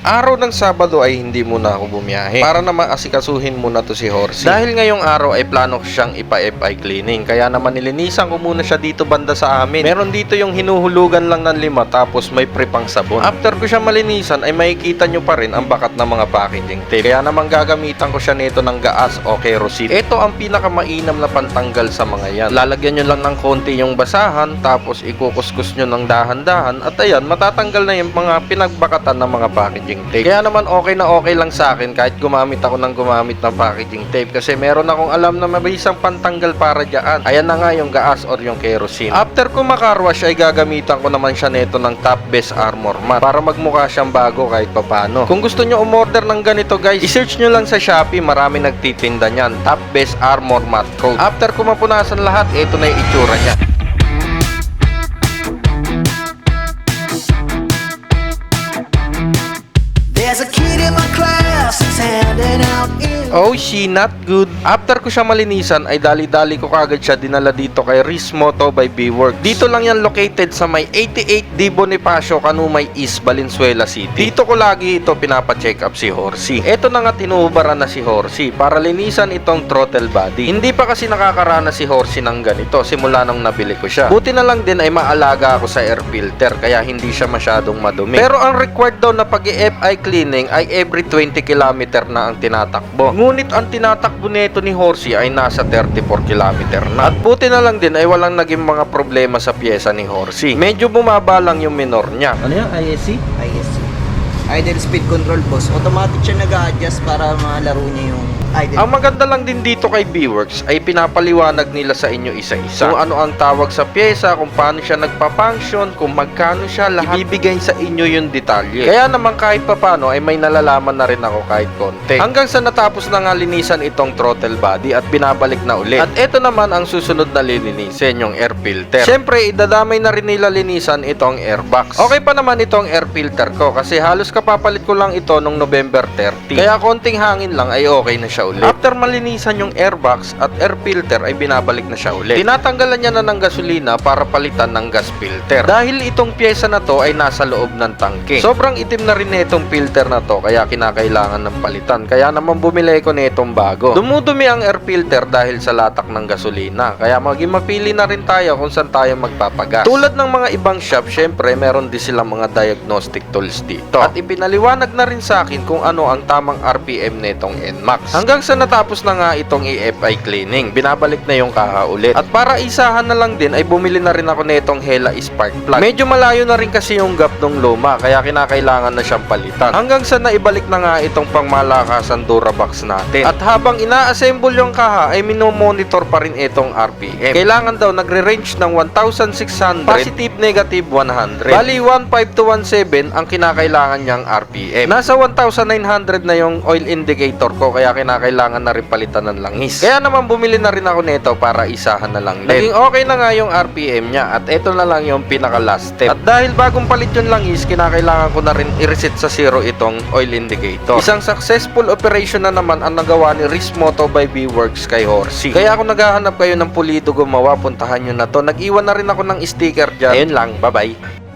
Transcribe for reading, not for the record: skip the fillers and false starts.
Araw ng Sabado ay hindi muna ako bumiyahe para na maasikasuhin muna to si Horsey. Dahil ngayong araw ay plano ko siyang ipa-FI cleaning, kaya naman nilinisan ko muna siya dito banda sa amin. Meron dito yung hinuhulugan lang ng 5 tapos may prepang sabon. After ko siya malinisan ay makikita nyo pa rin ang bakat ng mga packaging tape. Kaya naman gagamitan ko siya nito ng gaas o kerosene. Ito ang pinakamainam na pantanggal sa mga yan. Lalagyan nyo lang ng konti yung basahan tapos ikukuskus nyo ng dahan-dahan at ayan, matatanggal na yung mga pinagbakatan ng mga packaging tape. Kaya naman okay na okay lang sa akin kahit gumamit ako ng packaging tape kasi meron akong alam na mabisang pantanggal para dyan. Ayan na nga yung gaas or yung kerosene. After ko makarwash ay gagamitan ko naman siya nito ng Top Best Armor Mat para magmukha siyang bago kahit papano. Kung gusto nyo umorder ng ganito guys, i-search nyo lang sa Shopee, marami nagtitinda niyan. Top Best Armor Mat code. After ko mapunasan lahat, ito na yung itsura niya. There's a kid in my class that's handing out Oh, she not good. After ko siya malinisan ay dali-dali ko kagad siya dinala dito kay Riz Moto by B-Work. Dito lang yan located sa may 88 D Bonifacio, Kanumay East, Valenzuela City. Dito ko lagi ito pinapa-check up si Horsey. Eto na nga tinuhubaran na si Horsey para linisan itong throttle body. Hindi pa kasi nakakarana si Horsey ng ganito simula nung nabili ko siya. Buti na lang din ay maalaga ako sa air filter kaya hindi siya masyadong madumi. Pero ang required daw na pag-FI cleaning ay every 20 km na ang tinatakbo. Ngunit ang tinatakbo nito ni Horsey ay nasa 34 km na. At buti na lang din ay walang naging mga problema sa pyesa ni Horsey. Medyo bumaba lang yung minor niya. Ano yan? ISC? ISC. Idle speed control boss. Automatic siya nag-a-adjust para malaro niya yung idle. Ang maganda lang din dito kay B-Works ay pinapaliwanag nila sa inyo isa-isa kung ano ang tawag sa pyesa, kung paano siya nagpa-function, kung magkano siya, lahat ibibigay sa inyo yung detalye. Kaya naman kahit papano ay may nalalaman na rin ako kahit konti. Hanggang sa natapos na nga linisan itong throttle body at binabalik na ulit. At ito naman ang susunod na lilinisin, yung air filter. Siyempre, idadamay na rin nila linisan itong airbox. Okay pa naman itong air filter ko kasi halos kapapalit ko lang ito nung November 30. Kaya konting hangin lang ay okay na siya ulit. After malinisan yung airbox at air filter ay binabalik na siya ulit. Tinatanggalan niya na ng gasolina para palitan ng gas filter. Dahil itong pyesa na to ay nasa loob ng tangke. Sobrang itim na rin itong filter na to kaya kinakailangan ng palitan. Kaya naman bumili ko nitong bago. Dumudumi ang air filter dahil sa latak ng gasolina. Kaya maging mapili na rin tayo kung saan tayo magpapagas. Tulad ng mga ibang shop, syempre meron din silang mga diagnostic tools dito. At ipinaliwanag na rin sa akin kung ano ang tamang RPM nitong NMAX. Hanggang sa natapos na nga itong EFI cleaning, binabalik na yung kaha ulit. At para isahan na lang din ay bumili na rin ako nitong Hella Spark Plug. Medyo malayo na rin kasi yung gap ng luma kaya kinakailangan na siyang palitan. Hanggang sa naibalik na nga itong pangmalakasan Durabox natin. At habang ina-assemble yung kaha ay minomonitor pa rin itong RPM. Kailangan daw nagre-range ng 1,600 positive negative 100. Bali 1.5 to 1.7 ang kinakailangan niyang RPM. Nasa 1,900 na yung oil indicator ko kaya kinakailangan na rin palitan ng langis. Kaya naman bumili na rin ako nito para isahan na lang din. Naging okay na nga yung RPM niya at ito na lang yung pinaka last step. At dahil bagong palit yung langis, kinakailangan ko na rin i-reset sa zero itong oil indicator. Isang successful operation na naman ang nagawa ni Riz Moto by B-Works kay Horsey. Kaya kung naghahanap kayo ng pulido gumawa, puntahan nyo na to. Nag-iwan na rin ako ng sticker dyan. Ayun lang, bye bye.